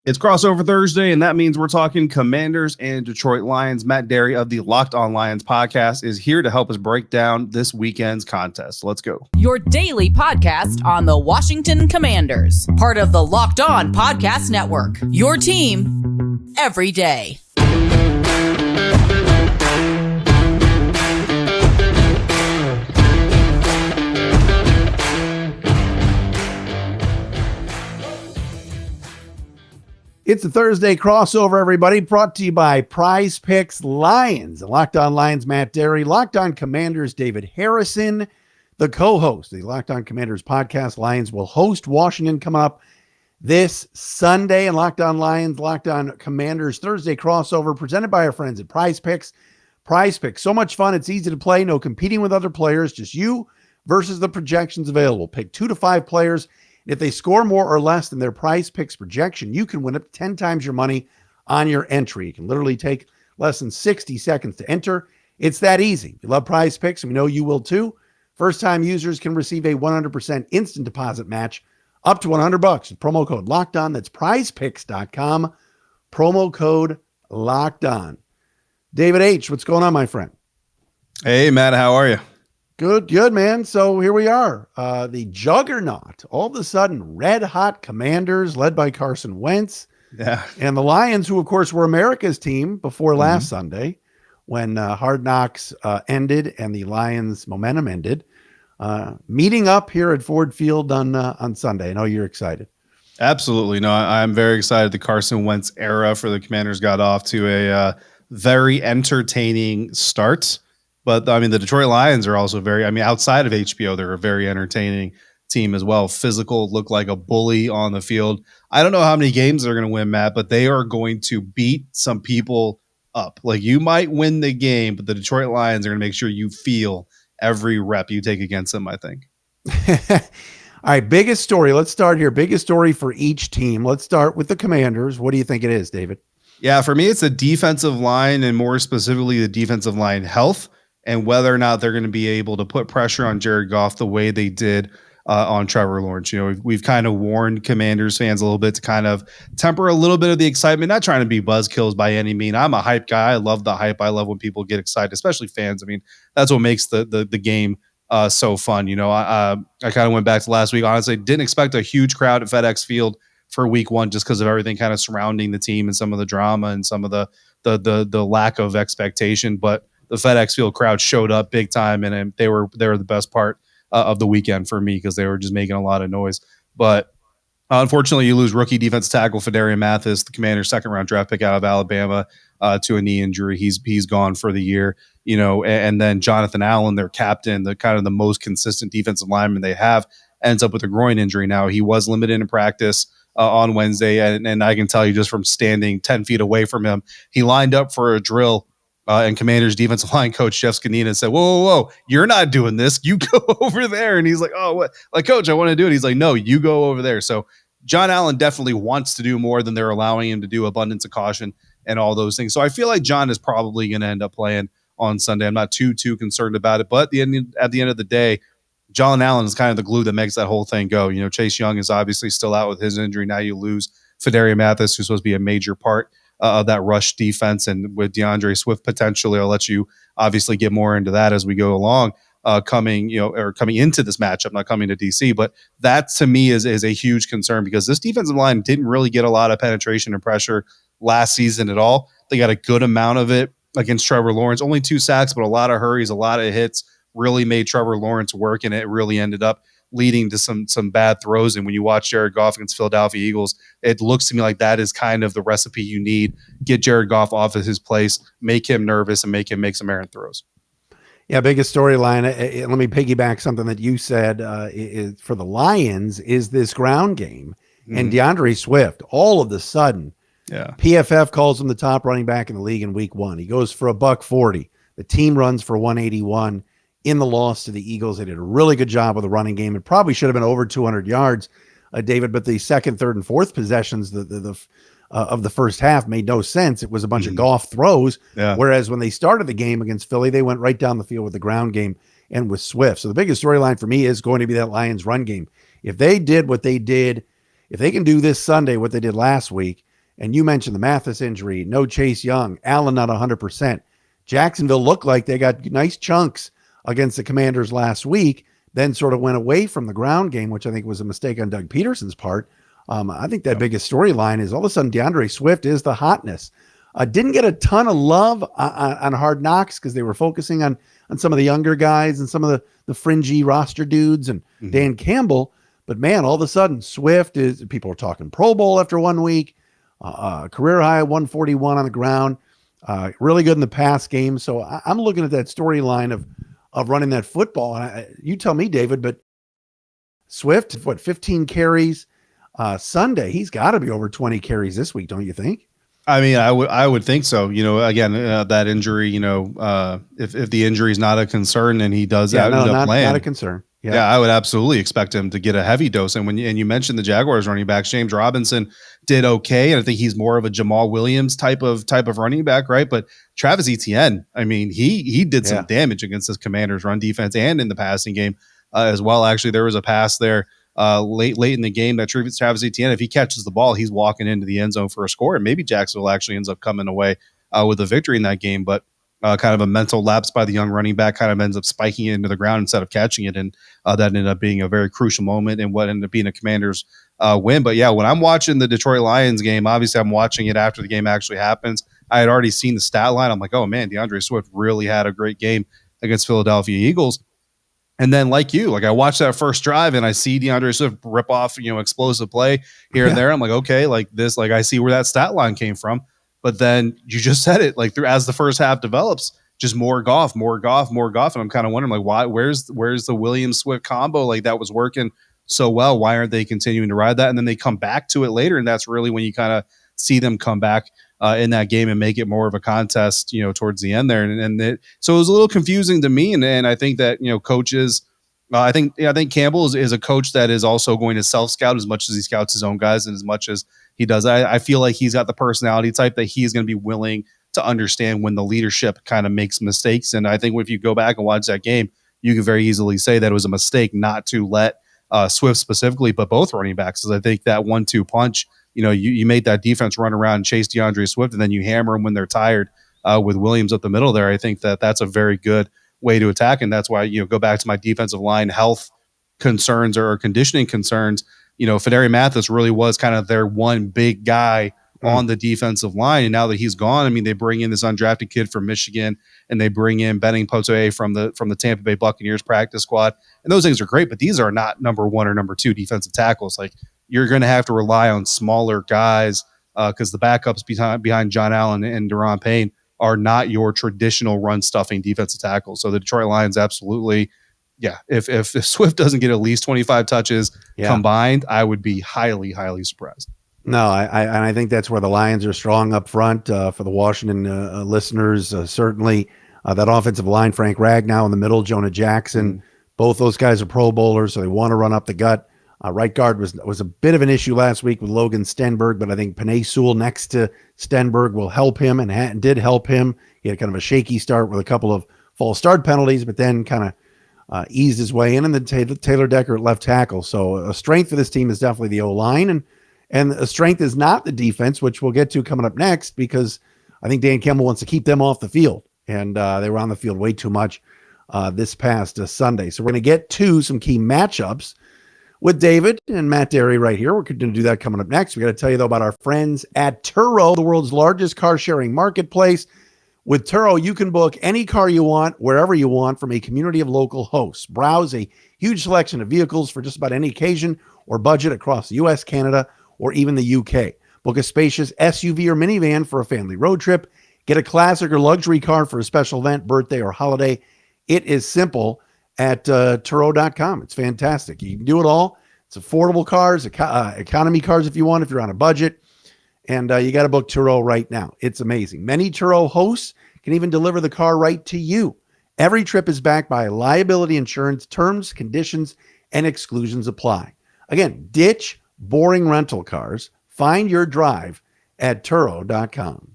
It's crossover Thursday, and that means we're talking Commanders and Detroit Lions. Matt Derry of the Locked On Lions podcast is here to help us break down this weekend's contest. Let's go. Your daily podcast on the Washington Commanders, part of the Locked On Podcast Network. Your team every day. It's a Thursday crossover, everybody, brought to you by Prize Picks Lions. Locked On Lions, Matt Derry. Locked On Commanders, David Harrison, the co-host of the Locked On Commanders podcast. Lions will host Washington coming up this Sunday. And Locked On Lions, Locked On Commanders Thursday crossover presented by our friends at Prize Picks. Prize Picks, so much fun. It's easy to play. No competing with other players. Just you versus the projections available. Pick 2 to 5 players. If they score more or less than their Prize Picks projection, you can win up to 10 times your money on your entry. It can literally take less than 60 seconds to enter. It's that easy. If you love Prize Picks, and we know you will too, first-time users can receive a 100% instant deposit match up to $100 with promo code Locked On. That's prizepicks.com, promo code Locked On. David H., what's going on, my friend? Hey, Matt, how are you? Good, man. So here we are. The juggernaut, all of a sudden, red-hot Commanders led by Carson Wentz. Yeah. And the Lions, who, of course, were America's team before last Sunday when Hard Knocks ended and the Lions' momentum ended, meeting up here at Ford Field on Sunday. I know you're excited. Absolutely. No, I'm very excited. The Carson Wentz era for the Commanders got off to a very entertaining start. But, I mean, the Detroit Lions are also outside of HBO, they're a very entertaining team as well. Physical, look like a bully on the field. I don't know how many games they're going to win, Matt, but they are going to beat some people up. Like, you might win the game, but the Detroit Lions are going to make sure you feel every rep you take against them, I think. All right, biggest story. Let's start here. Biggest story for each team. Let's start with the Commanders. What do you think it is, David? Yeah, for me, it's the defensive line, and more specifically the defensive line health, and whether or not they're going to be able to put pressure on Jared Goff the way they did on Trevor Lawrence. You know, we've kind of warned Commanders fans a little bit to kind of temper a little bit of the excitement, not trying to be buzzkills by any mean. I'm a hype guy. I love the hype. I love when people get excited, especially fans. I mean, that's what makes the game so fun. You know, I kind of went back to last week. Honestly, didn't expect a huge crowd at FedEx Field for week one just because of everything kind of surrounding the team and some of the drama and some of the lack of expectation. But the FedEx Field crowd showed up big time, and they were the best part of the weekend for me because they were just making a lot of noise. But unfortunately, you lose rookie defense tackle Phidarian Mathis, the Commanders' second-round draft pick out of Alabama, to a knee injury. He's gone for the year. You know, and then Jonathan Allen, their captain, the kind of the most consistent defensive lineman they have, ends up with a groin injury. Now he was limited in practice on Wednesday, and I can tell you just from standing 10 feet away from him, he lined up for a drill. And Commanders defensive line coach Jeff Scanina said, whoa, you're not doing this. You go over there. And he's like, oh, what? Like, coach, I want to do it. He's like, no, you go over there. So John Allen definitely wants to do more than they're allowing him to do, abundance of caution and all those things. So I feel like John is probably going to end up playing on Sunday. I'm not too concerned about it. But at the end of the day, John Allen is kind of the glue that makes that whole thing go. You know, Chase Young is obviously still out with his injury. Now you lose Phidarian Mathis, who's supposed to be a major part of that rush defense, and with DeAndre Swift potentially, I'll let you obviously get more into that as we go along. Coming into this matchup, not coming to DC, but that to me is a huge concern because this defensive line didn't really get a lot of penetration and pressure last season at all. They got a good amount of it against Trevor Lawrence, only 2 sacks, but a lot of hurries, a lot of hits, really made Trevor Lawrence work, and it really ended up leading to some bad throws. And when you watch Jared Goff against Philadelphia Eagles, it looks to me like that is kind of the recipe you need. Get Jared Goff off of his place, make him nervous, and make him make some errant throws. Yeah, biggest storyline. Let me piggyback something that you said is for the Lions is this ground game. And DeAndre Swift, all of a sudden, PFF calls him the top running back in the league in week 1. He goes for $140. The team runs for 181. In the loss to the Eagles, they did a really good job with the running game. It probably should have been over 200 yards, David, but the second, third, and fourth possessions of the first half made no sense. It was a bunch of Goff throws, whereas when they started the game against Philly, they went right down the field with the ground game and with Swift. So the biggest storyline for me is going to be that Lions run game. If they did what they did, if they can do this Sunday what they did last week, And you mentioned the Mathis injury, no Chase Young, Allen not 100%. Jacksonville looked like they got nice chunks against the Commanders last week, then sort of went away from the ground game, which I think was a mistake on Doug Peterson's part. I think that biggest storyline is all of a sudden DeAndre Swift is the hotness. Didn't get a ton of love on Hard Knocks because they were focusing on some of the younger guys and some of the fringy roster dudes and Dan Campbell. But man, all of a sudden, Swift is, people are talking Pro Bowl after 1 week, career high 141 on the ground, really good in the pass game. So I'm looking at that storyline of running that football. And you tell me, David, but Swift, 15 carries Sunday? He's got to be over 20 carries this week, don't you think? I mean, I would think so. Again, that injury, if the injury is not a concern and he does end up playing, not a concern. Yeah, I would absolutely expect him to get a heavy dose. And you mentioned the Jaguars running backs, James Robinson did okay, and I think he's more of a Jamal Williams type of running back, right? But Travis Etienne, I mean, he did some damage against this Commanders run defense and in the passing game as well. Actually, there was a pass there late in the game that Travis Etienne, if he catches the ball, he's walking into the end zone for a score, and maybe Jacksonville actually ends up coming away with a victory in that game. But kind of a mental lapse by the young running back kind of ends up spiking it into the ground instead of catching it, and that ended up being a very crucial moment in what ended up being a Commanders win. But yeah, when I'm watching the Detroit Lions game, obviously I'm watching it after the game actually happens. I had already seen the stat line. I'm like, oh man, DeAndre Swift really had a great game against Philadelphia Eagles. And then like I watched that first drive and I see DeAndre Swift rip off, explosive play here and there. I'm like, okay, like this, like I see where that stat line came from. But then you just said it, like as the first half develops, just more Goff. And I'm kind of wondering, like, why, where's the Williams Swift combo? Like that was working so well. Why aren't they continuing to ride that? And then they come back to it later. And that's really when you kind of see them come back in that game and make it more of a contest, towards the end there. So it was a little confusing to me. And I think that, coaches, I think Campbell is a coach that is also going to self-scout as much as he scouts his own guys and as much as he does. I feel like he's got the personality type that he's going to be willing to understand when the leadership kind of makes mistakes. And I think if you go back and watch that game, you can very easily say that it was a mistake not to let Swift specifically, but both running backs, because I think that 1-2 punch, you made that defense run around and chase DeAndre Swift, and then you hammer them when they're tired with Williams up the middle there. I think that's a very good way to attack, and that's why, go back to my defensive line health concerns or conditioning concerns. Phidarian Mathis really was kind of their one big guy on the defensive line, and now that he's gone, I mean, they bring in this undrafted kid from Michigan, and they bring in Benning Potoe from the Tampa Bay Buccaneers practice squad, and those things are great, but these are not number 1 or number 2 defensive tackles. Like, you're going to have to rely on smaller guys because the backups behind John Allen and Deron Payne are not your traditional run-stuffing defensive tackles. So the Detroit Lions absolutely, if Swift doesn't get at least 25 touches combined, I would be highly, highly surprised. No, I think that's where the Lions are strong up front for the Washington listeners. Certainly that offensive line, Frank Ragnow in the middle, Jonah Jackson, both those guys are Pro Bowlers, so they want to run up the gut. Right guard was a bit of an issue last week with Logan Stenberg, but I think Penei Sewell next to Stenberg will help him and did help him. He had kind of a shaky start with a couple of false start penalties, but then kind of eased his way in. And then Taylor Decker at left tackle. So a strength for this team is definitely the O-line. And a strength is not the defense, which we'll get to coming up next, because I think Dan Campbell wants to keep them off the field. And they were on the field way too much this past Sunday. So we're going to get to some key matchups with David and Matt Derry right here. We're going to do that coming up next. We got to tell you, though, about our friends at Turo, the world's largest car sharing marketplace. With Turo, you can book any car you want, wherever you want, from a community of local hosts. Browse a huge selection of vehicles for just about any occasion or budget across the U.S., Canada, or even the UK. Book a spacious SUV or minivan for a family road trip. Get a classic or luxury car for a special event, birthday, or holiday. It is simple at Turo.com. It's fantastic. You can do it all. It's affordable cars, economy cars if you want, if you're on a budget. And you got to book Turo right now. It's amazing. Many Turo hosts can even deliver the car right to you. Every trip is backed by liability insurance. Terms, conditions, and exclusions apply. Again, ditch boring rental cars. Find your drive at Turo.com.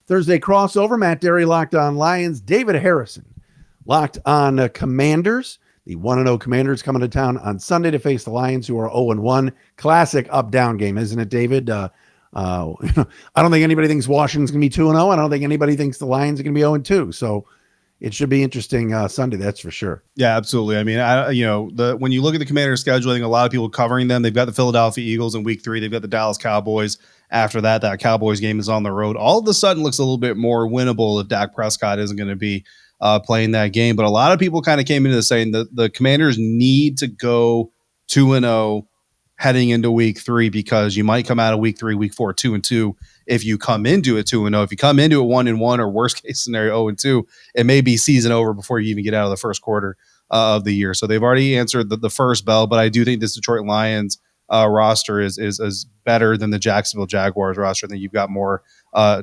Thursday crossover, Matt Derry locked on Lions, David Harrison locked on Commanders. The 1-0 Commanders coming to town on Sunday to face the Lions, who are 0-1. Classic up-down game, isn't it, David? I don't think anybody thinks Washington's going to be 2-0. I don't think anybody thinks the Lions are going to be 0-2. So it should be interesting Sunday. That's for sure. Yeah, absolutely. I mean, when you look at the Commanders' schedule, I think a lot of people covering them. They've got the Philadelphia Eagles in week 3. They've got the Dallas Cowboys. After that, that Cowboys game is on the road. All of a sudden looks a little bit more winnable if Dak Prescott isn't going to be playing that game. But a lot of people kind of came into this saying that the Commanders need to go 2-0 heading into week 3, because you might come out of week 3, week 4, 2-2. If you come into it 2-0, if you come into it 1-1, or worst case scenario 0-2, it may be season over before you even get out of the first quarter of the year. So they've already answered the first bell, but I do think this Detroit Lions roster is better than the Jacksonville Jaguars roster. I think you've got more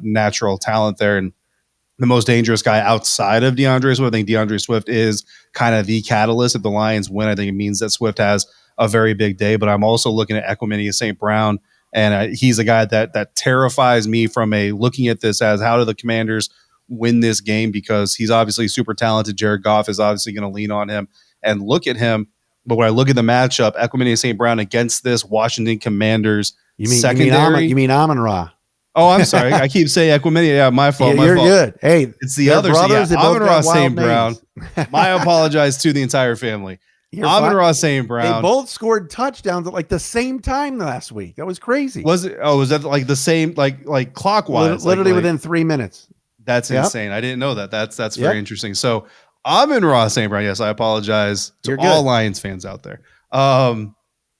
natural talent there, and the most dangerous guy outside of DeAndre Swift. I think DeAndre Swift is kind of the catalyst. If the Lions win, I think it means that Swift has a very big day. But I'm also looking at Equanimeous St. Brown, and he's a guy that terrifies me from looking at this as, how do the Commanders win this game? Because he's obviously super talented. Jared Goff is obviously going to lean on him and look at him. But when I look at the matchup, Equanimeous St. Brown against this Washington Commanders secondary. You mean Amon-Ra? Oh, I'm sorry. I keep saying Equanimeous. Yeah, my fault. You're good. Hey, it's the other brothers. Yeah, Amon-Ra St. Brown. I apologize to the entire family. Amon-Ra St. Brown. They both scored touchdowns at like the same time last week. That was crazy. Was it? Oh, was that like the same, like clockwise? Literally within 3 minutes. That's insane. I didn't know that. That's very interesting. So Amon-Ra St. Brown. Yes, I apologize to all Lions fans out there.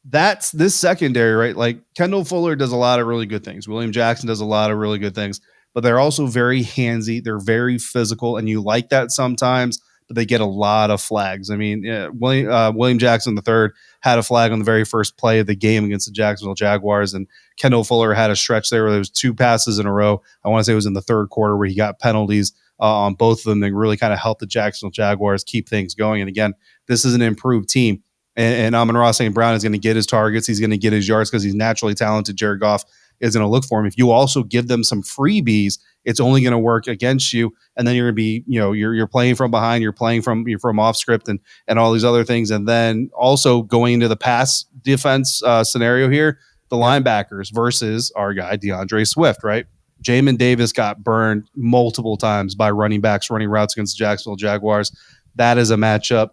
That's this secondary, right? Like, Kendall Fuller does a lot of really good things. William Jackson does a lot of really good things, but they're also very handsy. They're very physical, and you like that sometimes, but they get a lot of flags. I mean, William Jackson III had a flag on the very first play of the game against the Jacksonville Jaguars, and Kendall Fuller had a stretch there where there was 2 passes in a row. I want to say it was in the third quarter where he got penalties on both of them. They really kind of helped the Jacksonville Jaguars keep things going. And again, this is an improved team. And Amon-Ra St. Brown is going to get his targets. He's going to get his yards because he's naturally talented. Jared Goff is going to look for him. If you also give them some freebies, it's only going to work against you. And then you're going to be, you're playing from behind, you're from off script and all these other things. And then also going into the pass defense scenario here, the linebackers versus our guy, DeAndre Swift, right? Jamin Davis got burned multiple times by running backs running routes against the Jacksonville Jaguars. That is a matchup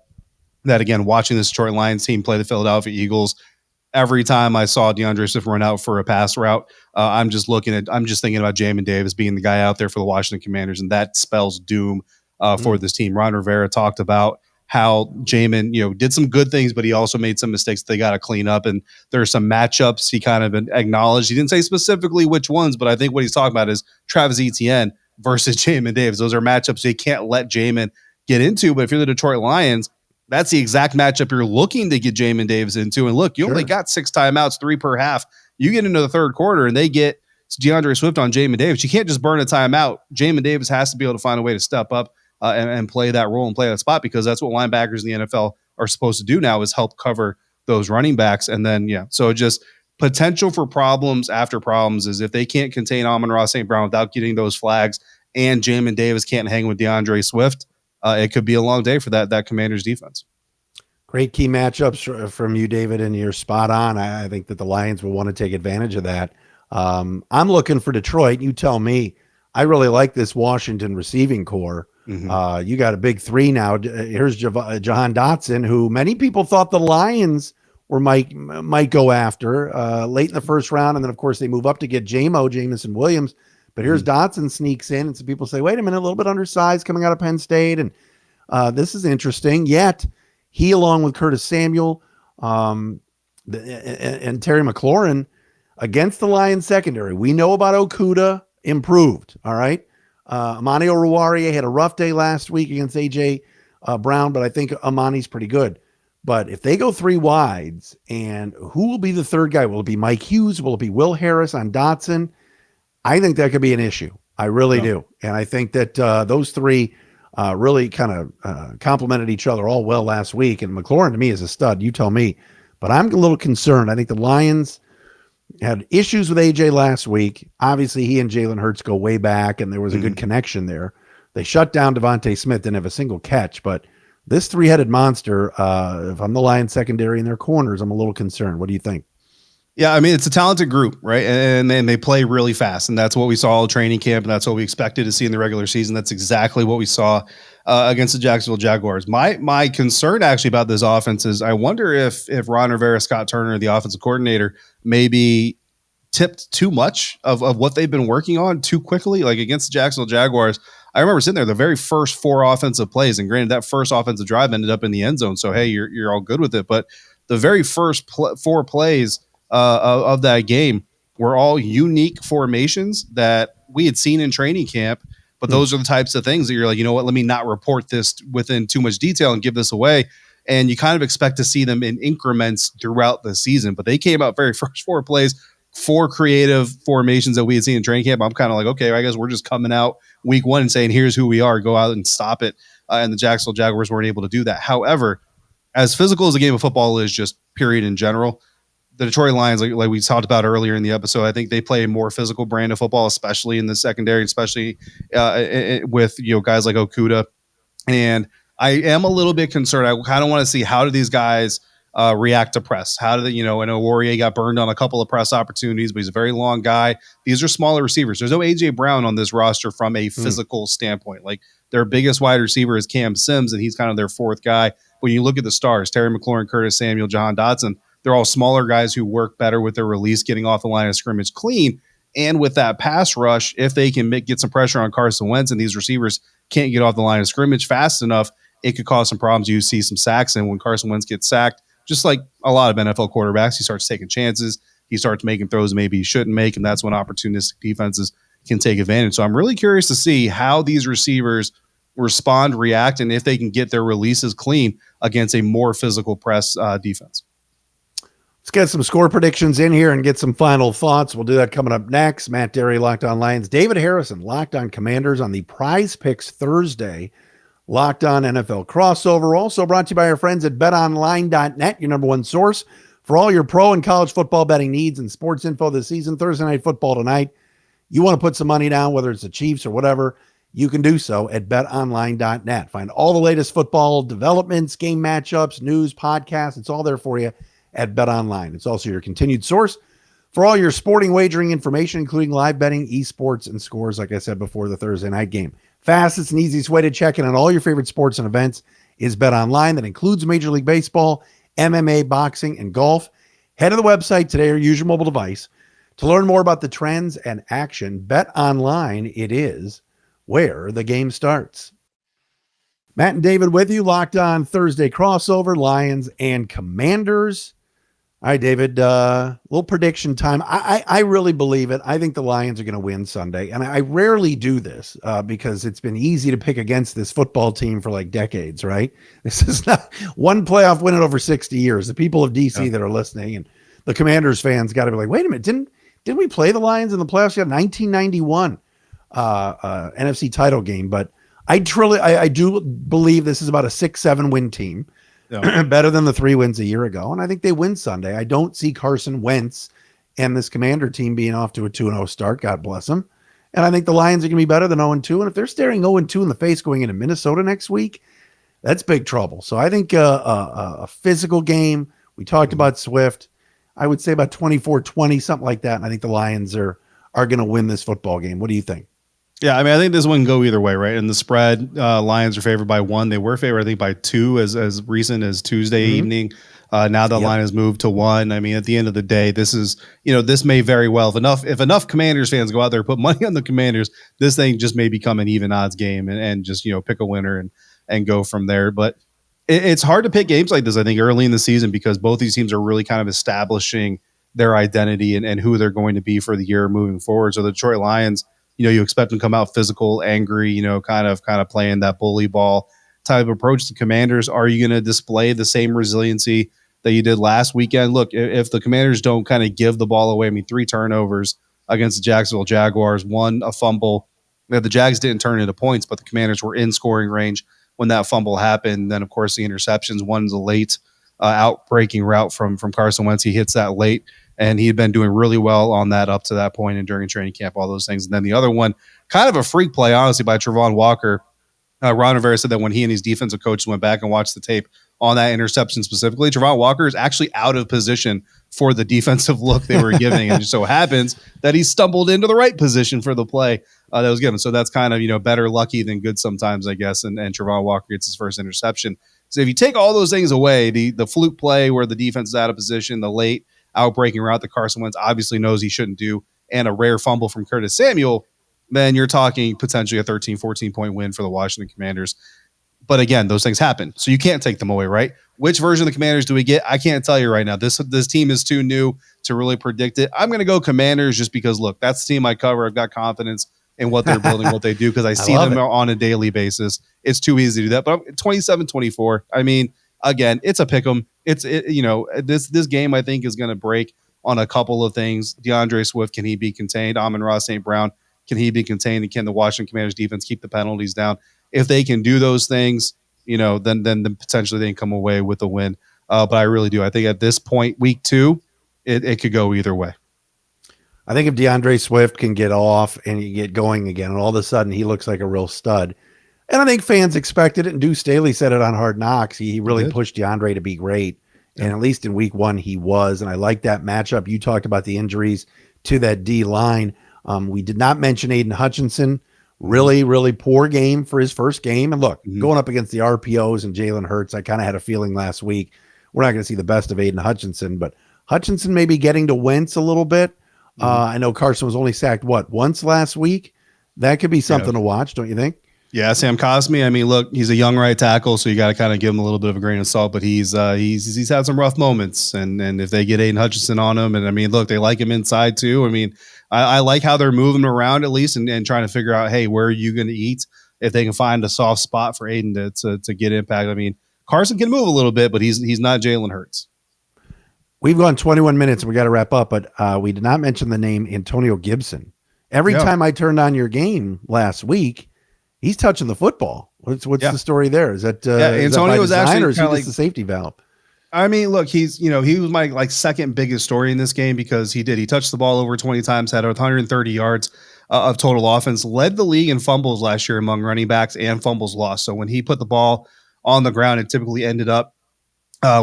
that, again, watching this Detroit Lions team play the Philadelphia Eagles, every time I saw DeAndre Swift run out for a pass route, I'm just thinking about Jamin Davis being the guy out there for the Washington Commanders, and that spells doom for this team. Ron Rivera talked about how Jamin, did some good things, but he also made some mistakes that they got to clean up. And there are some matchups he kind of acknowledged. He didn't say specifically which ones, but I think what he's talking about is Travis Etienne versus Jamin Davis. Those are matchups you can't let Jamin get into. But if you're the Detroit Lions, that's the exact matchup you're looking to get Jamin Davis into. And look, you only got 6 timeouts, 3 per half. You get into the third quarter and they get DeAndre Swift on Jamin Davis. You can't just burn a timeout. Jamin Davis has to be able to find a way to step up and play that role and play that spot, because that's what linebackers in the NFL are supposed to do now, is help cover those running backs. And then, so just potential for problems after problems is if they can't contain Amon-Ra St. Brown without getting those flags, and Jamin Davis can't hang with DeAndre Swift, it could be a long day for that Commanders defense. Great key matchups from you, David, and you're spot on. I think that the Lions will want to take advantage of that. I'm looking for Detroit. You tell me. I really like this Washington receiving core. Mm-hmm. You got a big 3 now. Here's Jahan Dotson, who many people thought the Lions might go after late in the first round, and then of course they move up to get Jamison Williams. But here's Dotson sneaks in, and some people say, wait a minute, a little bit undersized coming out of Penn State. And this is interesting. Yet he, along with Curtis Samuel and Terry McLaurin, against the Lions secondary. We know about Okudah, improved. All right. Amani Oruwariye had a rough day last week against A.J. Brown, but I think Amani's pretty good. But if they go 3 wides, and who will be the third guy? Will it be Mike Hughes? Will it be Will Harris on Dotson? I think that could be an issue. I really do. And I think that those 3 really kind of complemented each other all well last week. And McLaurin, to me, is a stud. You tell me. But I'm a little concerned. I think the Lions had issues with AJ last week. Obviously, he and Jalen Hurts go way back, and there was a good connection there. They shut down Devontae Smith, didn't have a single catch. But this 3-headed monster, if I'm the Lions secondary in their corners, I'm a little concerned. What do you think? Yeah, I mean, it's a talented group, right? And they play really fast. And that's what we saw all training camp. And that's what we expected to see in the regular season. That's exactly what we saw against the Jacksonville Jaguars. My concern actually about this offense is I wonder if Ron Rivera, Scott Turner, the offensive coordinator, maybe tipped too much of what they've been working on too quickly. Like against the Jacksonville Jaguars, I remember sitting there the very first 4 offensive plays. And granted, that first offensive drive ended up in the end zone. So, hey, you're all good with it. But the very first 4 plays of that game were all unique formations that we had seen in training camp. But those are the types of things that you're like, you know what, let me not report this within too much detail and give this away. And you kind of expect to see them in increments throughout the season. But they came out very first 4 plays, 4 creative formations that we had seen in training camp. I'm kind of like, okay, I guess we're just coming out week 1 and saying, here's who we are, go out and stop it. And the Jacksonville Jaguars weren't able to do that. However, as physical as the game of football is just period in general, the Detroit Lions, like we talked about earlier in the episode, I think they play a more physical brand of football, especially in the secondary, especially with guys like Okudah. And I am a little bit concerned. I kind of want to see how do these guys react to press. How do they, I know Warrior got burned on a couple of press opportunities, but he's a very long guy. These are smaller receivers. There's no A.J. Brown on this roster from a physical standpoint. Like their biggest wide receiver is Cam Sims, and he's kind of their 4th guy. When you look at the stars, Terry McLaurin, Curtis Samuel, Jahan Dotson, they're all smaller guys who work better with their release, getting off the line of scrimmage clean. And with that pass rush, if they can get some pressure on Carson Wentz and these receivers can't get off the line of scrimmage fast enough, it could cause some problems. You see some sacks, and when Carson Wentz gets sacked, just like a lot of NFL quarterbacks, he starts taking chances. He starts making throws maybe he shouldn't make, and that's when opportunistic defenses can take advantage. So I'm really curious to see how these receivers respond, react, and if they can get their releases clean against a more physical press defense. Let's get some score predictions in here and get some final thoughts. We'll do that coming up next. Matt Derry, Locked On Lions. David Harrison, Locked On Commanders on the Prize Picks Thursday Locked On NFL crossover. Also brought to you by our friends at betonline.net, your number one source for all your pro and college football betting needs and sports info this season. Thursday Night Football tonight. You want to put some money down, whether it's the Chiefs or whatever, you can do so at betonline.net. Find all the latest football developments, game matchups, news, podcasts. It's all there for you at BetOnline. It's also your continued source for all your sporting wagering information, including live betting, esports, and scores, like I said before, the Thursday night game. Fastest and easiest way to check in on all your favorite sports and events is BetOnline. That includes Major League Baseball, MMA, boxing, and golf. Head to the website today or use your mobile device to learn more about the trends and action. BetOnline, it is where the game starts. Matt and David with you, Locked On Thursday crossover, Lions and Commanders. All right, David, little prediction time. I really believe it. I think the Lions are going to win Sunday. And I rarely do this because it's been easy to pick against this football team for like decades, right? This is not one playoff win in over 60 years. The people of DC that are listening and the Commanders fans got to be like, wait a minute, didn't we play the Lions in the playoffs? Yeah, 1991 NFC title game. But I do believe this is about a 6-7 win team. Yeah. Better than the 3 wins a year ago. And I think they win Sunday. I don't see Carson Wentz and this Commander team being off to a 2-0 start. God bless them. And I think the Lions are going to be better than 0-2. And if they're staring 0-2 in the face going into Minnesota next week, that's big trouble. So I think a physical game. We talked about Swift. I would say about 24-20, something like that. And I think the Lions are going to win this football game. What do you think? Yeah, I mean, I think this one can go either way, right? And the spread, Lions are favored by 1. They were favored, I think, by 2 as recent as Tuesday evening. Now the line has moved to 1. I mean, at the end of the day, this is, this may very well, if enough Commanders fans go out there and put money on the Commanders, this thing just may become an even odds game and just, pick a winner and go from there. But it's hard to pick games like this, I think, early in the season because both these teams are really kind of establishing their identity and who they're going to be for the year moving forward. So the Detroit Lions, you expect them to come out physical, angry, kind of playing that bully ball type of approach. The Commanders, are you going to display the same resiliency that you did last weekend? Look, if the Commanders don't kind of give the ball away, 3 turnovers against the Jacksonville Jaguars, 1 a fumble. The Jags didn't turn into points, but the Commanders were in scoring range when that fumble happened. Then, of course, the interceptions. One's a late out-breaking route from Carson Wentz. He hits that late. And he had been doing really well on that up to that point and during training camp, all those things. And then the other one, kind of a freak play, honestly, by Travon Walker. Ron Rivera said that when he and his defensive coaches went back and watched the tape on that interception specifically, Travon Walker is actually out of position for the defensive look they were giving. And it just so happens that he stumbled into the right position for the play that was given. So that's kind of, better lucky than good sometimes, I guess. And Travon Walker gets his first interception. So if you take all those things away, the fluke play where the defense is out of position, the late outbreaking route that Carson Wentz obviously knows he shouldn't do, and a rare fumble from Curtis Samuel, then you're talking potentially a 13, 14-point win for the Washington Commanders. But again, those things happen, so you can't take them away, right? Which version of the Commanders do we get? I can't tell you right now. This team is too new to really predict it. I'm going to go Commanders just because, look, that's the team I cover. I've got confidence in what they're building, what they do, because I see them on a daily basis. It's too easy to do that. But 27-24, I mean, again, it's a pick 'em. This game, I think, is going to break on a couple of things. DeAndre Swift, can he be contained? Amon-Ra St. Brown, can he be contained? And can the Washington Commanders defense keep the penalties down? If they can do those things, then potentially they can come away with a win. But I really do. I think at this point, week 2, it could go either way. I think if DeAndre Swift can get off and you get going again, and all of a sudden he looks like a real stud. And I think fans expected it, and Deuce Staley said it on Hard Knocks. He really pushed DeAndre to be great. Yeah. And at least in week 1, he was. And I like that matchup. You talked about the injuries to that D line. We did not mention Aiden Hutchinson. Really, really poor game for his first game. And look, going up against the RPOs and Jalen Hurts, I kind of had a feeling last week we're not going to see the best of Aiden Hutchinson, but Hutchinson may be getting to Wentz a little bit. I know Carson was only sacked, once last week? That could be something to watch, don't you think? Yeah, Sam Cosmi. I mean, look, he's a young right tackle, so you got to kind of give him a little bit of a grain of salt. But he's had some rough moments, and if they get Aiden Hutchinson on him, and I mean, look, they like him inside too. I mean, I like how they're moving around at least, and trying to figure out, hey, where are you going to eat? If they can find a soft spot for Aiden to get impact. I mean, Carson can move a little bit, but he's not Jalen Hurts. We've gone 21 minutes and we got to wrap up, but we did not mention the name Antonio Gibson. Every time I turned on your game last week, he's touching the football. What's the story there? Is that Antonio was actually or is he just the safety valve? I mean, look, he was my second biggest story in this game because he touched the ball over 20 times, had 130 yards of total offense, led the league in fumbles last year among running backs and fumbles lost. So when he put the ball on the ground, it typically ended up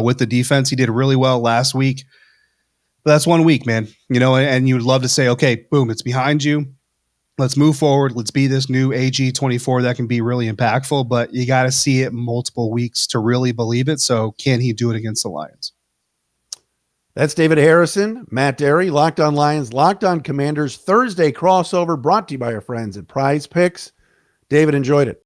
with the defense. He did really well last week. But that's 1 week, man. And you would love to say, okay, boom, it's behind you. Let's move forward. Let's be this new AG24 that can be really impactful, but you got to see it multiple weeks to really believe it. So can he do it against the Lions? That's David Harrison, Matt Derry, Locked On Lions, Locked On Commanders Thursday crossover, brought to you by our friends at Prize Picks. David, enjoyed it.